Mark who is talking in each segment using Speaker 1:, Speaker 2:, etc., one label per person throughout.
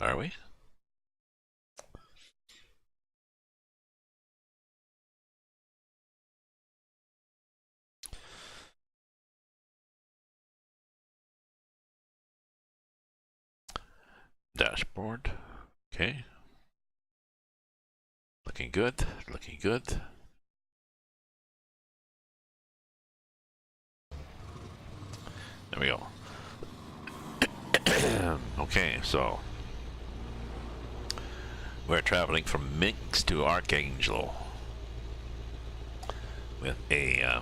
Speaker 1: Are we? Dashboard. Okay. Looking good. Looking good. There we go. Okay, so we're traveling from Minsk to Arxangelsk with a.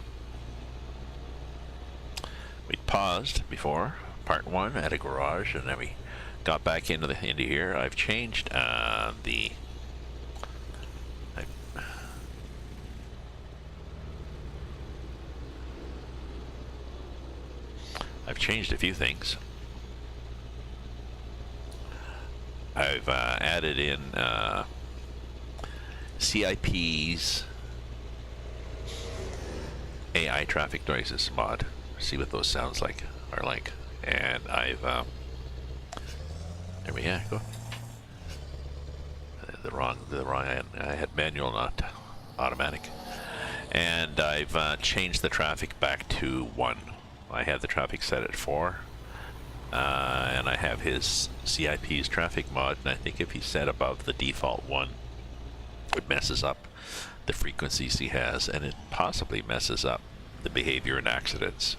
Speaker 1: We paused before part one at a garage, and then we got back into here. I've changed I've changed a few things. I've added in CIP's AI traffic noises mod. See what those sounds like are like, and I've there we go. The wrong. I had manual, not automatic, and I've changed the traffic back to 1. I had the traffic set at 4. And I have his CIP's traffic mod, and I think if he's set above the default 1, it messes up the frequencies he has, and it possibly messes up the behavior in accidents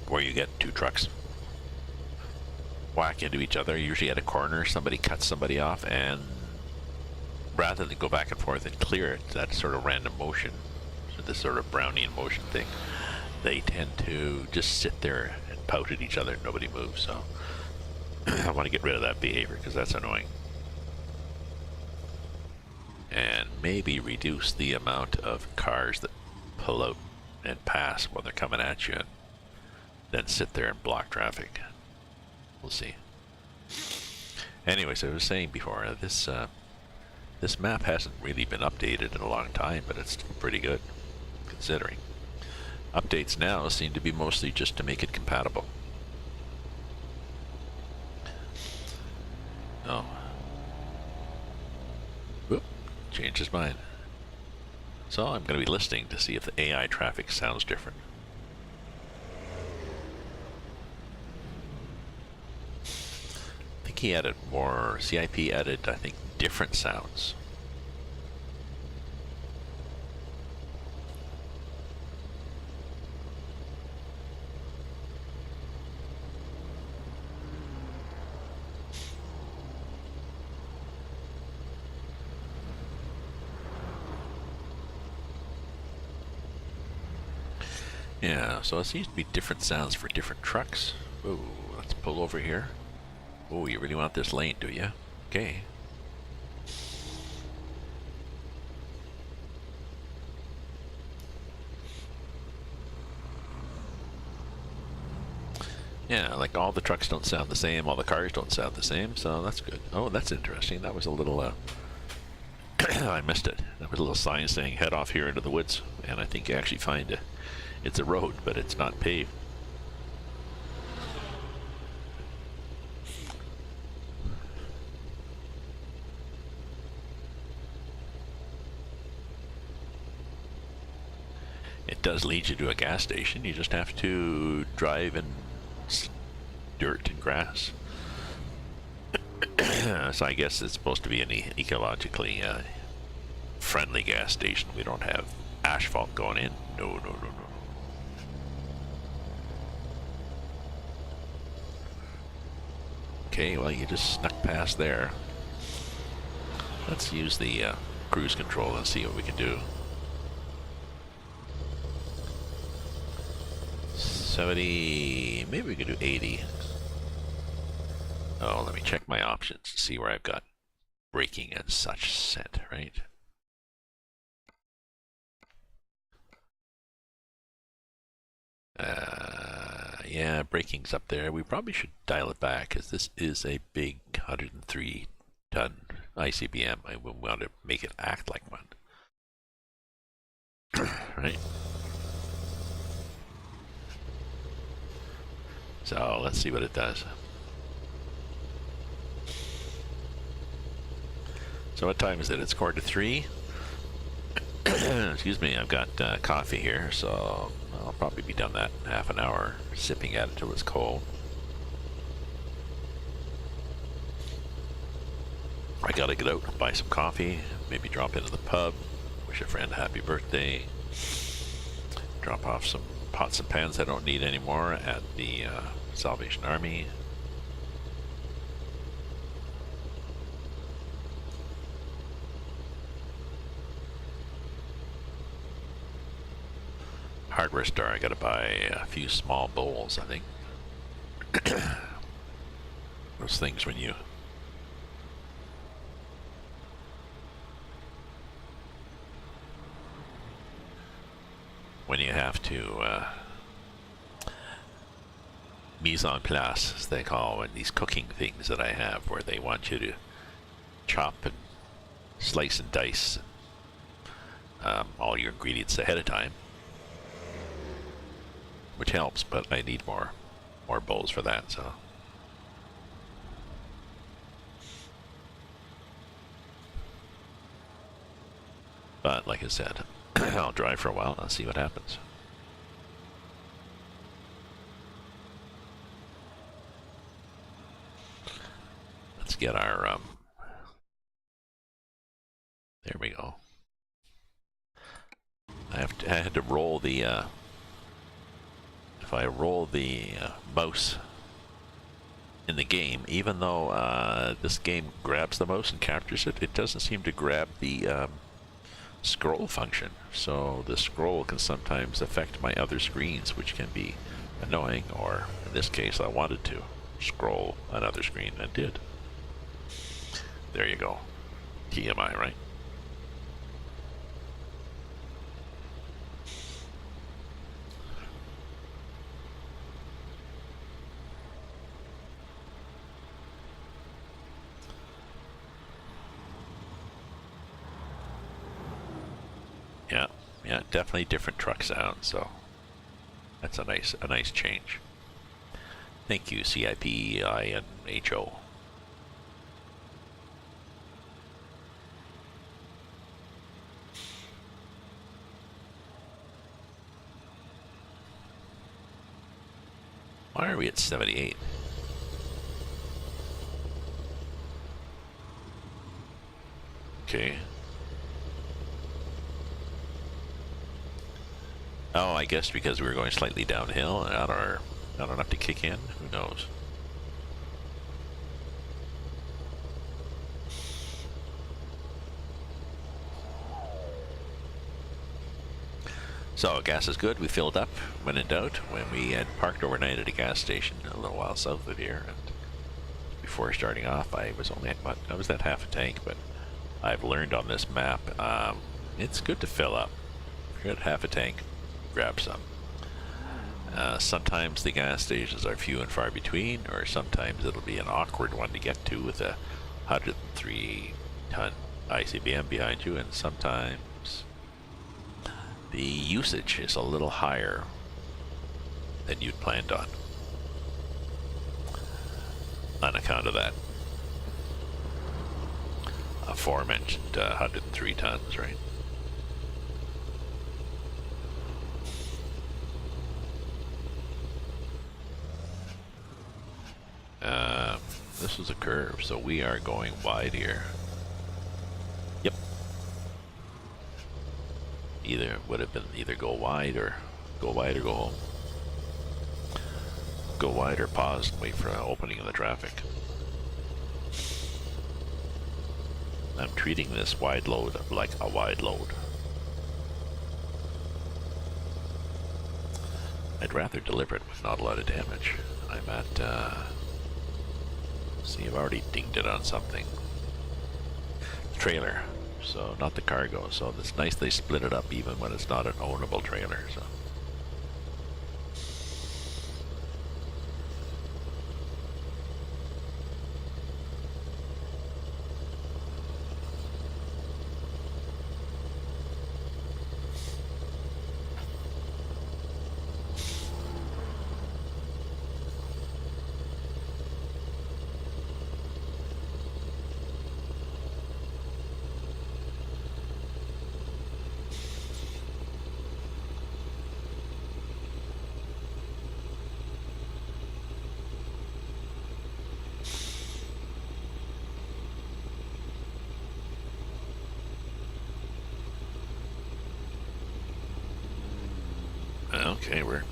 Speaker 1: where you get 2 trucks whack into each other, usually at a corner. Somebody cuts somebody off, and rather than go back and forth and clear it, that sort of random motion, this sort of Brownian motion thing, they tend to just sit there and pout at each other. Nobody moves, so I want to get rid of that behavior because that's annoying. And maybe reduce the amount of cars that pull out and pass when they're coming at you, and then sit there and block traffic. We'll see. Anyways, I was saying before, this map hasn't really been updated in a long time, but it's still pretty good, considering. Updates now seem to be mostly just to make it compatible. Oh. Whoop. Changed his mind. So I'm going to be listening to see if the AI traffic sounds different. I think he added more. CIP added, I think, different sounds. Yeah, so it seems to be different sounds for different trucks. Ooh, let's pull over here. Oh, you really want this lane, do you? Okay. Yeah, like all the trucks don't sound the same, all the cars don't sound the same, so that's good. Oh, that's interesting. That was a little, I missed it. That was a little sign saying head off here into the woods, and I think you actually find it. It's a road, but it's not paved. It does lead you to a gas station. You just have to drive in dirt and grass. So I guess it's supposed to be an ecologically friendly gas station. We don't have asphalt going in. No, no, no, no. Okay, well, you just snuck past there. Let's use the cruise control and see what we can do. 70, maybe we could do 80. Oh, let me check my options to see where I've got braking and such set, right? Yeah, braking's up there. We probably should dial it back because this is a big 103-ton ICBM. I want to make it act like one. Right? So let's see what it does. So what time is it? It's 2:45. Excuse me, I've got coffee here, so I'll probably be done that in half an hour, sipping at it till it's cold. I gotta get out and buy some coffee, maybe drop into the pub, wish a friend a happy birthday, drop off some pots and pans I don't need anymore at the Salvation Army. Hardware store, I gotta buy a few small bowls, I think. Those things when you have to mise en place, as they call it, these cooking things that I have, where they want you to chop and slice and dice all your ingredients ahead of time, which helps, but I need more bowls for that. So but like I said, I'll drive for a while and I'll see what happens. Let's get our there we go. I had to roll the if I roll the mouse in the game, even though this game grabs the mouse and captures it, it doesn't seem to grab the scroll function. So the scroll can sometimes affect my other screens, which can be annoying, or in this case I wanted to scroll another screen and did. There you go. TMI, right? Yeah, definitely different truck sound, so that's a nice change. Thank you, CIPINHO. Why are we at 78? Okay. Oh, I guess because we were going slightly downhill and not enough to kick in. Who knows? So gas is good. We filled up when in doubt. When we had parked overnight at a gas station a little while south of here, and before starting off, I was only at I was at half a tank. But I've learned on this map, it's good to fill up. If you're at half a tank, grab some. Sometimes the gas stations are few and far between, or sometimes it'll be an awkward one to get to with a 103-ton ICBM behind you, and sometimes the usage is a little higher than you'd planned on account of that aforementioned 103 tons, right? This is a curve, so we are going wide here. Yep. Would have been either go wide or go home. Go wide or pause and wait for an opening of the traffic. I'm treating this wide load like a wide load. I'd rather deliver it with not a lot of damage. I'm at see, I've already dinged it on something. Trailer, so not the cargo. So it's nice they split it up even when it's not an ownable trailer. So. Okay, we're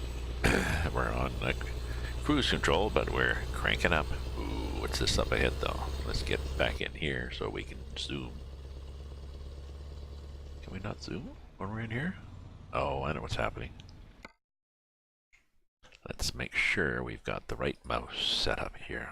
Speaker 1: we're on cruise control, but we're cranking up. Ooh, what's this up ahead though? Let's get back in here so we can zoom. Can we not zoom when we're in here? Oh, I know what's happening. Let's make sure we've got the right mouse set up here.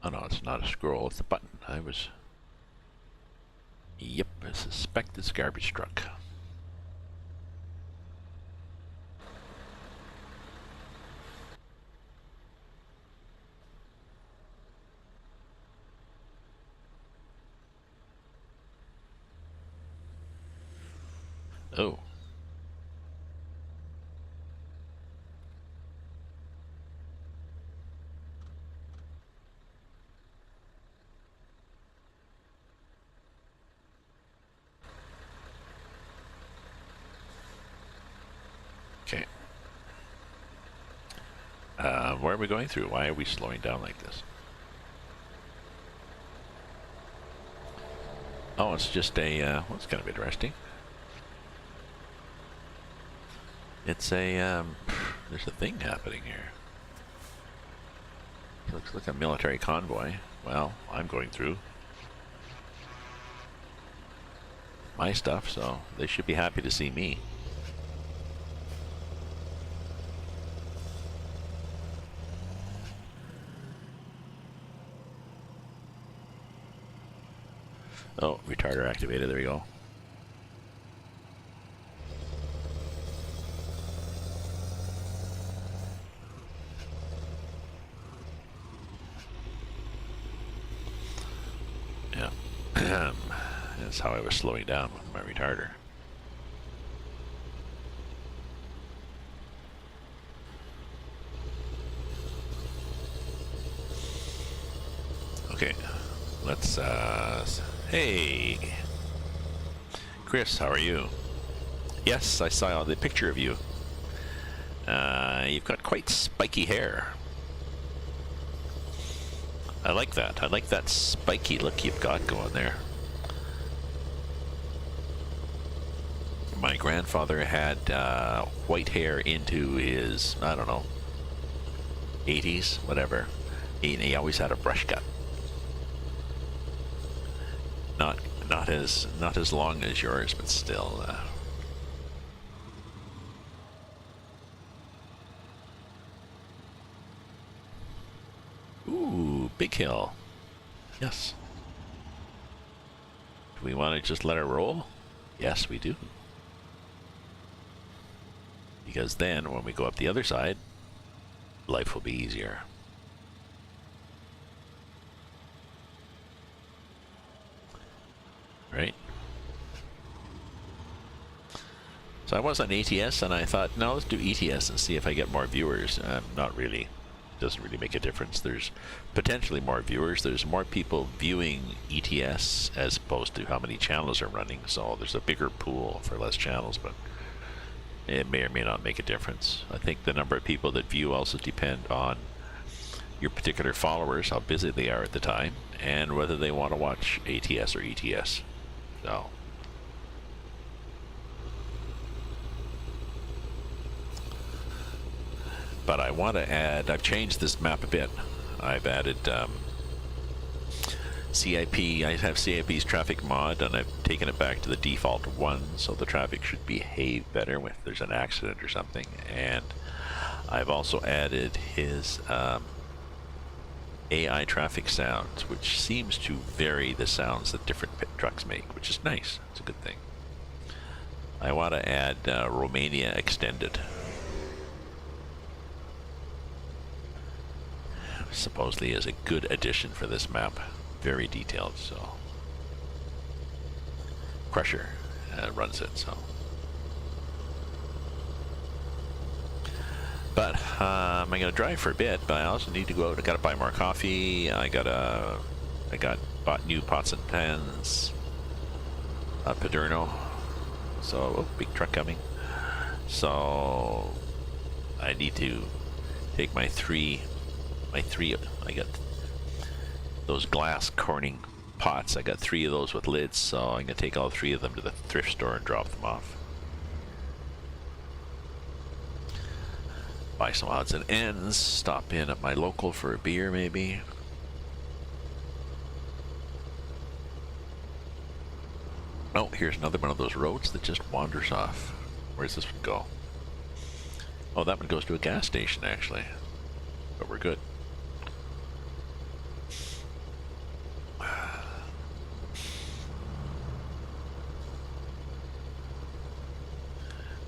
Speaker 1: Oh no, it's not a scroll, it's a button. Yep, I suspect it's garbage truck. Oh. Okay. Where are we going through? Why are we slowing down like this? Oh, it's just a, well, it's kind of interesting. It's a, there's a thing happening here. It looks like a military convoy. Well, I'm going through my stuff, so they should be happy to see me. Oh, retarder activated, there we go. Yeah, that's how I was slowing down with my retarder. Okay, let's, hey, Chris, how are you? Yes, I saw the picture of you. You've got quite spiky hair. I like that. I like that spiky look you've got going there. My grandfather had white hair into his, I don't know, 80s, whatever. He always had a brush cut. Not as long as yours, but still. Ooh, big hill. Yes. Do we want to just let it roll? Yes, we do. Because then, when we go up the other side, life will be easier. Right? So I was on ATS and I thought, no, let's do ETS and see if I get more viewers. Not really. Doesn't really make a difference. There's potentially more viewers. There's more people viewing ETS as opposed to how many channels are running. So there's a bigger pool for less channels, but it may or may not make a difference. I think the number of people that view also depend on your particular followers, how busy they are at the time, and whether they want to watch ATS or ETS. So, but I want to add, I've changed this map a bit. I've added CIP, I have CIP's traffic mod, and I've taken it back to the default 1, so the traffic should behave better if there's an accident or something. And I've also added his AI traffic sounds, which seems to vary the sounds that different trucks make, which is nice. It's a good thing. I want to add Romania Extended. Supposedly is a good addition for this map. Very detailed, so. Crusher runs it, so. But I'm gonna drive for a bit, but I also need to go out. I gotta buy more coffee. Bought new pots and pans. Paderno. So, oh, big truck coming. So, I need to take my three, I got those glass corning pots. I got 3 of those with lids, so I'm gonna take all 3 of them to the thrift store and drop them off. Buy some odds and ends, stop in at my local for a beer maybe. Oh, here's another one of those roads that just wanders off. Where's this one go? Oh, that one goes to a gas station actually. But we're good.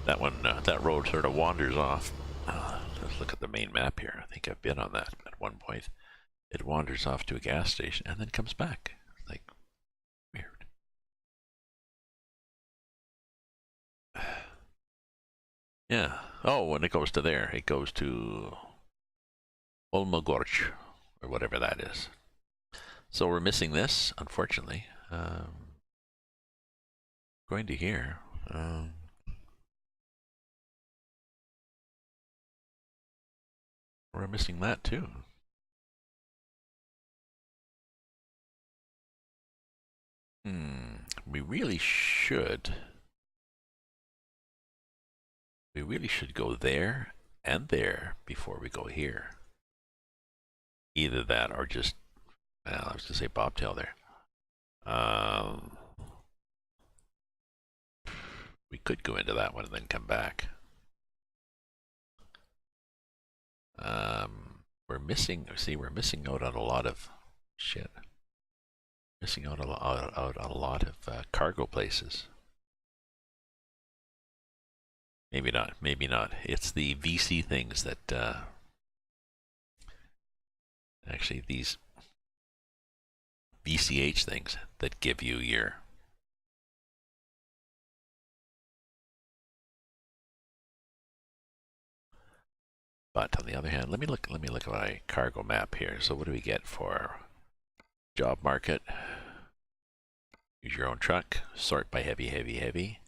Speaker 1: That one, that road sort of wanders off. Let's look at the main map here. I think I've been on that at one point. It wanders off to a gas station and then comes back. Like, weird. Yeah. Oh, when it goes to there, it goes to Olmogorch, or whatever that is. So we're missing this, unfortunately. Going to here. We're missing that too. We really should. We really should go there and there before we go here. Either that or just, well, I was gonna say bobtail there. We could go into that one and then come back. We're missing, see, we're missing out on a lot of shit. Missing out on a lot of cargo places. Maybe not, maybe not. It's the VC things that, actually these VCH things that give you your but on the other hand, let me look at my cargo map here. So what do we get for job market? Use your own truck, sort by heavy, heavy, heavy.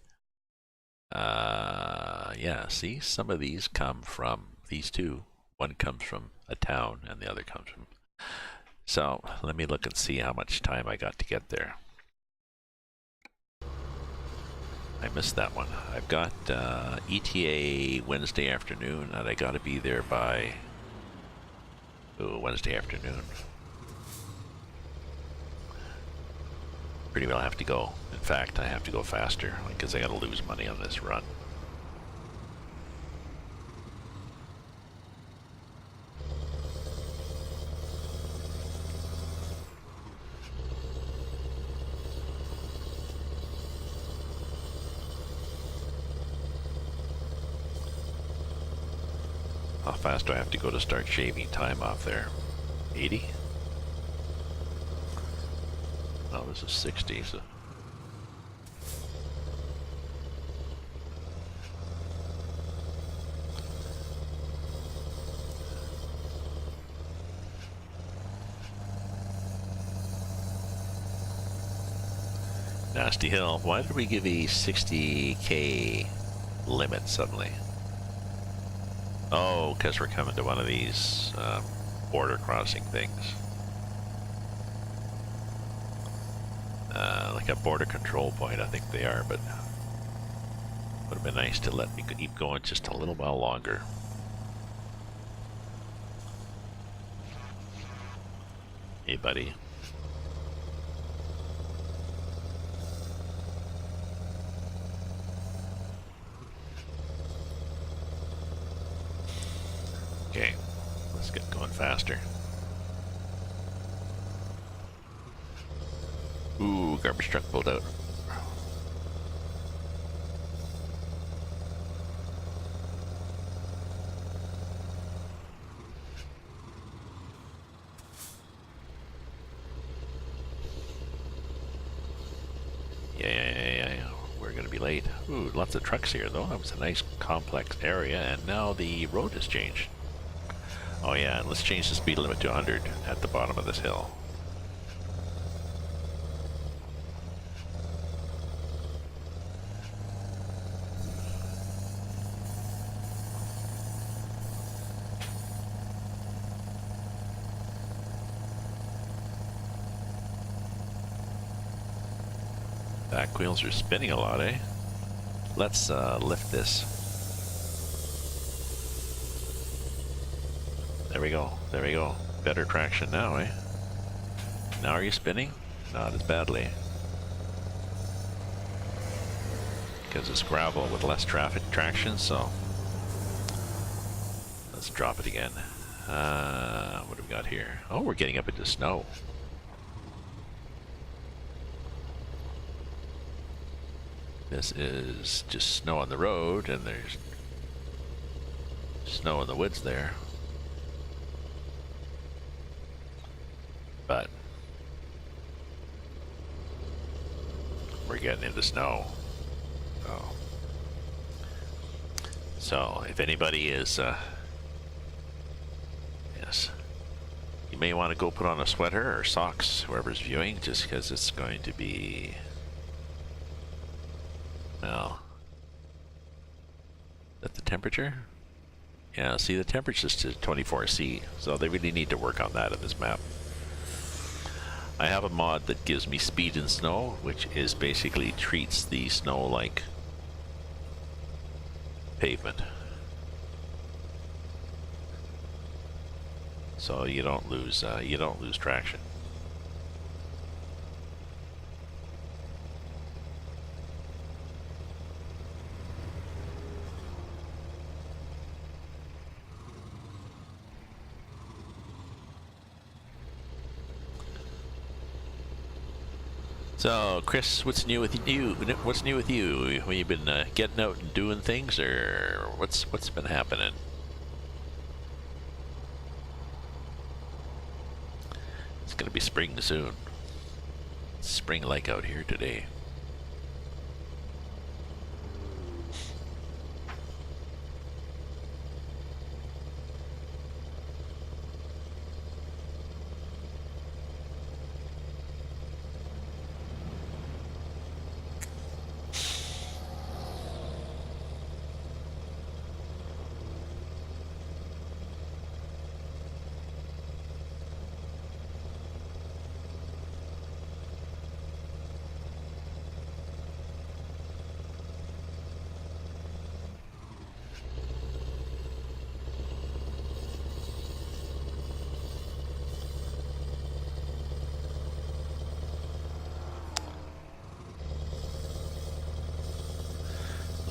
Speaker 1: Yeah, see, some of these come from these two. One comes from a town and the other comes from. So let me look and see how much time I got to get there. I missed that one. I've got ETA Wednesday afternoon, and I got to be there by Wednesday afternoon. Pretty well have to go. In fact, I have to go faster because I got to lose money on this run. How fast do I have to go to start shaving time off there? 80? Oh, this is 60, so. Nasty hill. Why did we give a 60k limit suddenly? Oh, because we're coming to one of these border crossing things. Like a border control point, I think they are, but would have been nice to let me keep going just a little while longer. Hey, buddy. Okay, let's get going faster. Ooh, garbage truck pulled out. Yeah. We're gonna be late. Ooh, lots of trucks here though. That was a nice complex area, and now the road has changed. Oh yeah, and let's change the speed limit to 100 at the bottom of this hill. Back wheels are spinning a lot, eh? Let's lift this. There we go. There we go. Better traction now, eh? Now are you spinning? Not as badly. Because it's gravel with less traffic traction, so let's drop it again. What do we got here? Oh, we're getting up into snow. This is just snow on the road, and there's snow in the woods there. But we're getting into snow. Oh. So if anybody is, yes, you may want to go put on a sweater or socks, whoever's viewing, just because it's going to be, well, is that the temperature? Yeah, see, the temperature's to 24°C, so they really need to work on that in this map. I have a mod that gives me speed in snow, which is basically treats the snow like pavement. So you don't lose traction. So, Chris, what's new with you? What's new with you? Have you been getting out and doing things, or what's been happening? It's gonna be spring soon. It's spring-like out here today.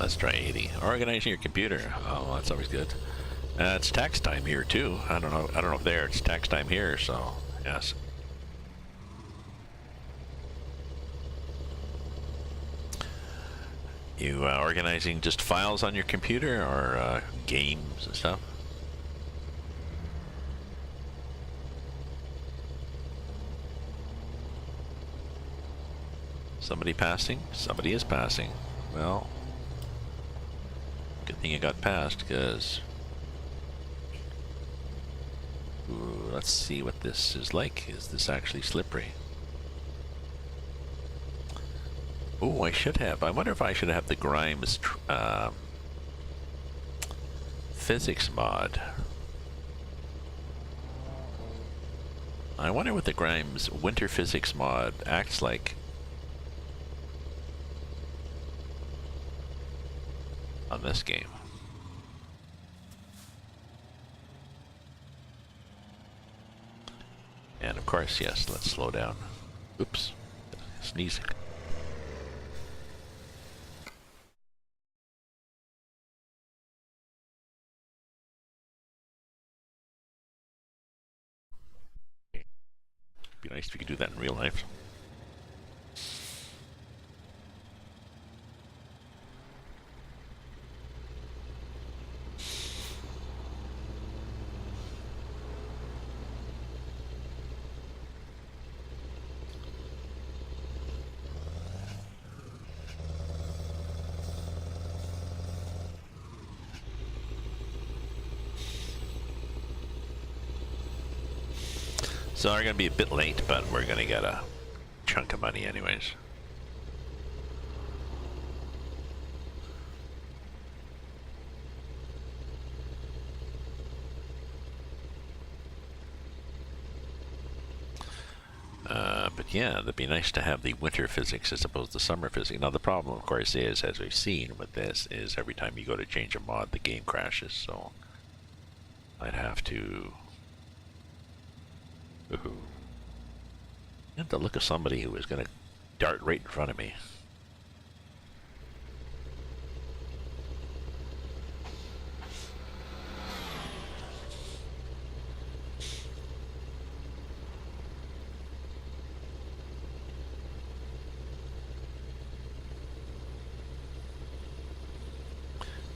Speaker 1: Let's try 80. Organizing your computer. Oh, that's always good. It's tax time here too. I don't know if there. It's tax time here, so yes. You organizing just files on your computer, or games and stuff? Somebody passing? Somebody is passing. Well, good thing it got past, because let's see what this is like. Is this actually slippery? Oh, I should have. I wonder if I should have the Grimes physics mod. I wonder what the Grimes winter physics mod acts like on this game. And of course, yes, let's slow down. Oops, sneezing. Be nice if we could do that in real life. So we're gonna be a bit late, but we're gonna get a chunk of money anyways. But yeah, it'd be nice to have the winter physics as opposed to summer physics. Now the problem, of course, is, as we've seen with this, is every time you go to change a mod, the game crashes. So I'd have to. Ooh. I had the look of somebody who was going to dart right in front of me.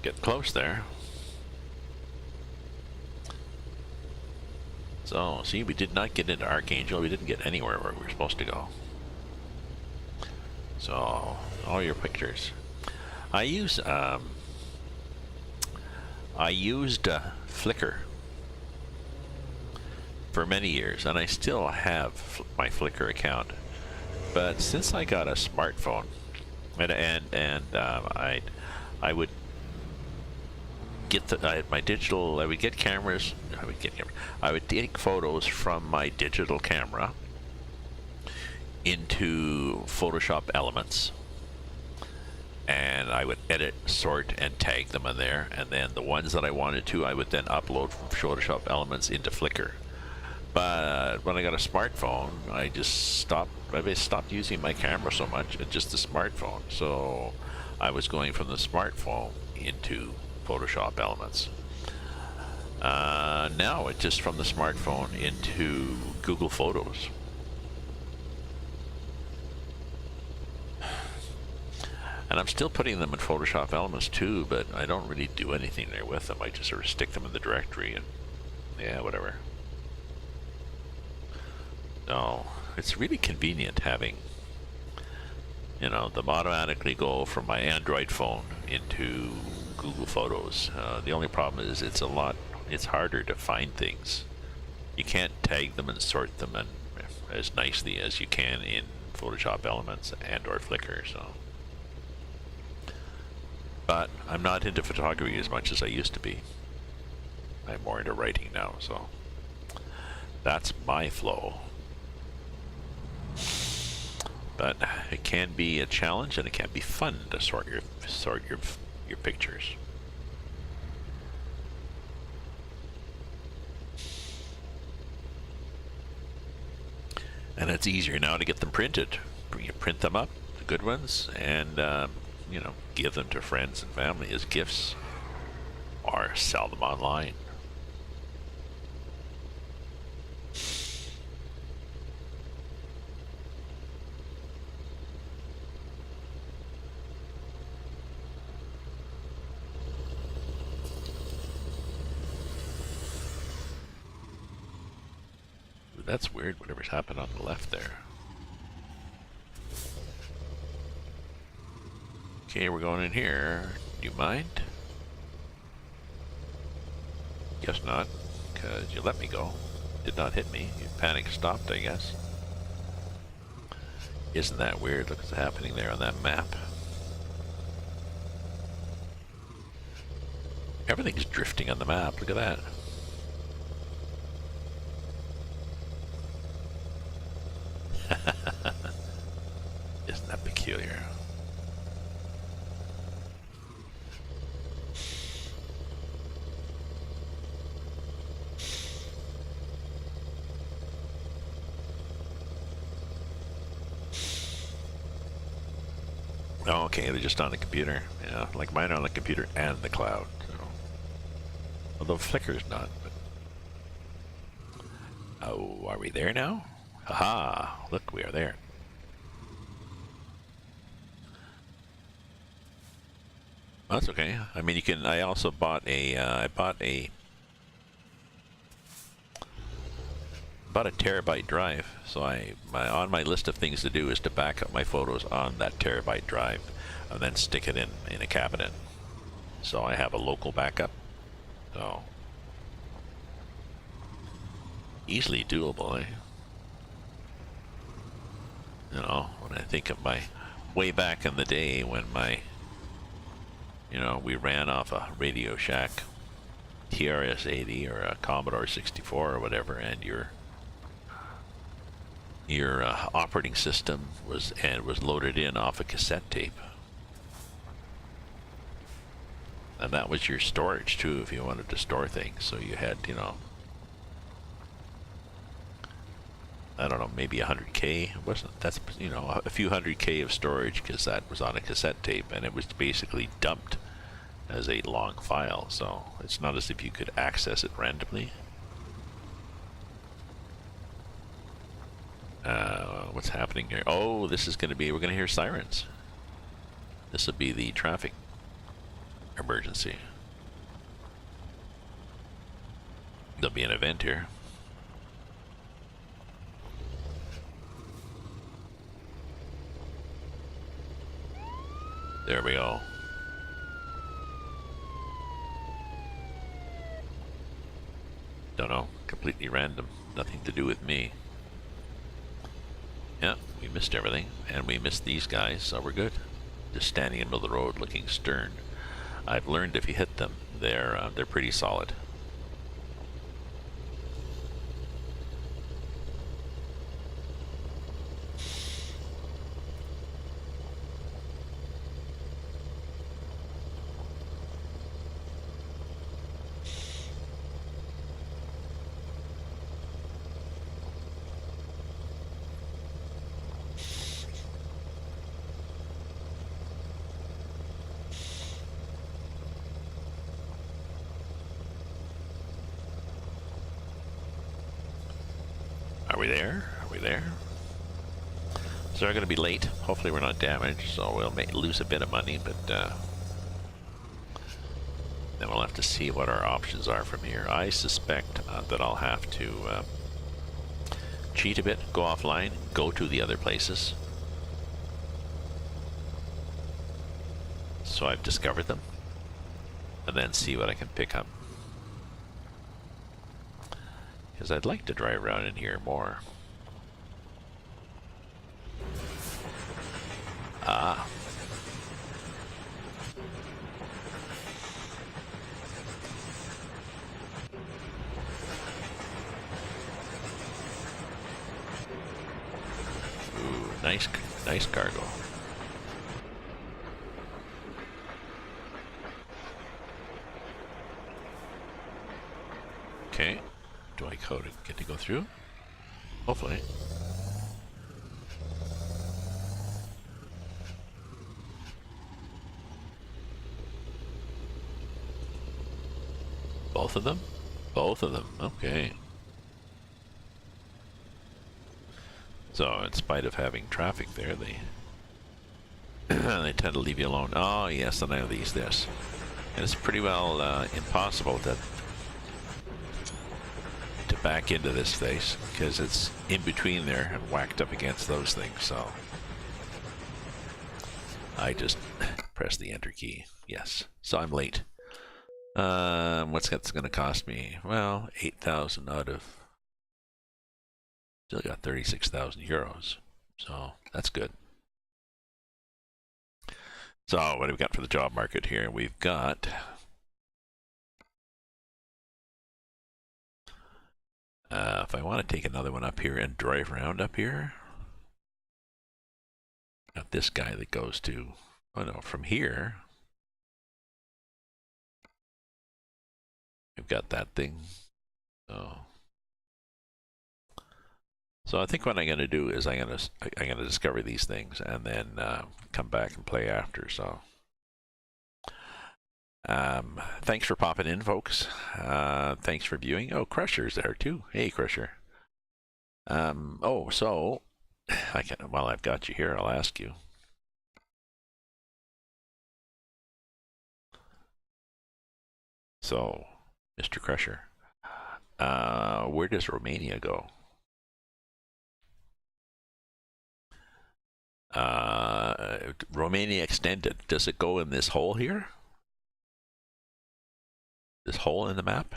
Speaker 1: Getting close there. So, see, we did not get into Archangel. We didn't get anywhere where we were supposed to go. So, all your pictures. I used Flickr for many years, and I still have my Flickr account. But since I got a smartphone, I would get my digital. I would get cameras. I would take photos from my digital camera into Photoshop Elements, and I would edit, sort, and tag them in there. And then the ones that I wanted to, I would then upload from Photoshop Elements into Flickr. But when I got a smartphone, I stopped using my camera so much, and just the smartphone. So I was going from the smartphone into Photoshop Elements. Now it's just from the smartphone into Google Photos. And I'm still putting them in Photoshop Elements too, but I don't really do anything there with them. I just sort of stick them in the directory and yeah, whatever. No, it's really convenient having, you know, them automatically go from my Android phone into Google Photos. The only problem is it's harder to find things. You can't tag them and sort them as nicely as you can in Photoshop Elements and or Flickr. So, but I'm not into photography as much as I used to be. I'm more into writing now, so that's my flow. But it can be a challenge, and it can be fun to sort your pictures. And it's easier now to get them printed. You print them up, the good ones, and you know, give them to friends and family as gifts, or sell them online. That's weird, whatever's happened on the left there. Okay, we're going in here. Do you mind? Guess not, because you let me go. Did not hit me. You panic stopped, I guess. Isn't that weird? Look what's happening there on that map. Everything's drifting on the map. Look at that. Isn't that peculiar? Oh, okay, they're just on the computer. Yeah, like mine are on the computer and the cloud. So. Although Flickr's not. But... Oh, are we there now? Aha! Look, we are there. Oh, that's okay. I mean, you can. I also bought a. I bought a terabyte drive. So on my list of things to do is to back up my photos on that terabyte drive, and then stick it in a cabinet. So I have a local backup. So easily doable, eh? You know, when I think of my way back in the day when we ran off a Radio Shack TRS-80 or a Commodore 64 or whatever, and your your operating system was loaded in off a cassette tape. And that was your storage too, if you wanted to store things. So you had, you know, I don't know, maybe 100K. It wasn't, that's, you know, a few 100K of storage, because that was on a cassette tape, and it was basically dumped as a long file. So it's not as if you could access it randomly. What's happening here? Oh, this is going to be, we're going to hear sirens. This will be the traffic emergency. There'll be an event here. There we go. Don't know. Completely random. Nothing to do with me. Yeah, we missed everything, and we missed these guys, so we're good. Just standing in the middle of the road, looking stern. I've learned if you hit them, they're pretty solid. Are we there? Are we there? So we're going to be late. Hopefully we're not damaged, so we'll lose a bit of money, but then we'll have to see what our options are from here. I suspect that I'll have to cheat a bit, go offline, go to the other places. So I've discovered them, and then see what I can pick up. Because I'd like to drive around in here more. Ah. Ooh, nice cargo. Okay. Do I get to go through? Hopefully. Both of them? Both of them. Okay. So, in spite of having traffic there, they they tend to leave you alone. Oh, yes, and I know this. And it's pretty well impossible to back into this space, because it's in between there and whacked up against those things. So I just press the enter key. Yes. So I'm late. What's that's going to cost me? Well, 8,000 out of... Still got 36,000 euros. So that's good. So what have we got for the job market here? We've got... if I want to take another one up here and drive around up here, got this guy that goes to, oh no, from here, we've got that thing. So I think what I'm going to do is I'm going to discover these things and then come back and play after. So thanks for popping in, folks. Thanks for viewing. Oh, Crusher's there too. Hey, Crusher. Oh, so while I've got you here, I'll ask you. So, Mr. Crusher, where does Romania go? Romania extended. Does it go in this hole here? This hole in the map?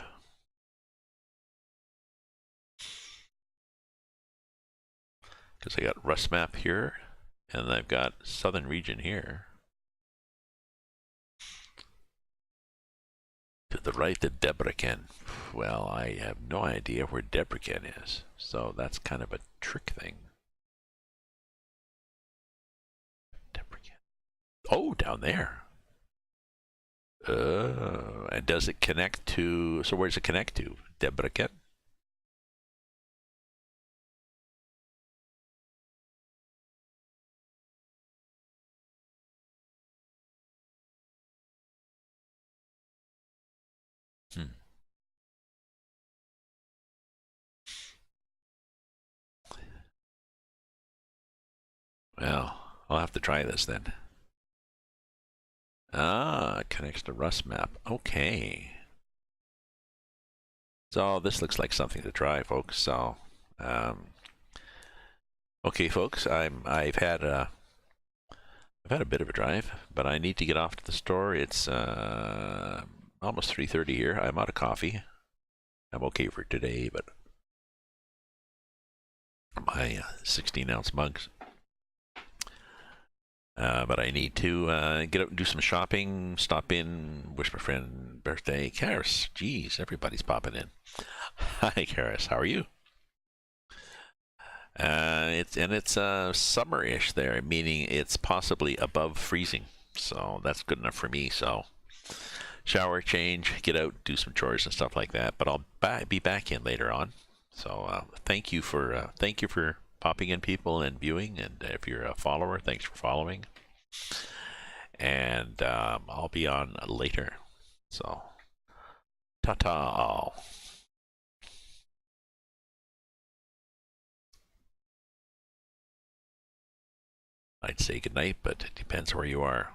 Speaker 1: Because I got Rust map here, and I've got southern region here. To the right, the Debrecen. Well, I have no idea where Debrecen is, so that's kind of a trick thing. Oh, down there. And does it connect to? So where does it connect to? Debrecen? Hmm. Well, I'll have to try this then. Ah, it connects to Rust map. Okay. So this looks like something to try, folks. So, um, okay, folks, I've had a bit of a drive, but I need to get off to the store. It's almost 3:30 here. I'm out of coffee. I'm okay for today, but my 16-ounce mugs. But I need to get out and do some shopping, stop in, wish my friend birthday. Karis, geez, everybody's popping in. Hi, Karis, how are you? It's summer-ish there, meaning it's possibly above freezing. So that's good enough for me. So shower, change, get out, do some chores and stuff like that. But I'll be back in later on. So thank you for popping in, people, and viewing. And if you're a follower, thanks for following. And I'll be on later. So ta-ta. I'd say goodnight, but it depends where you are.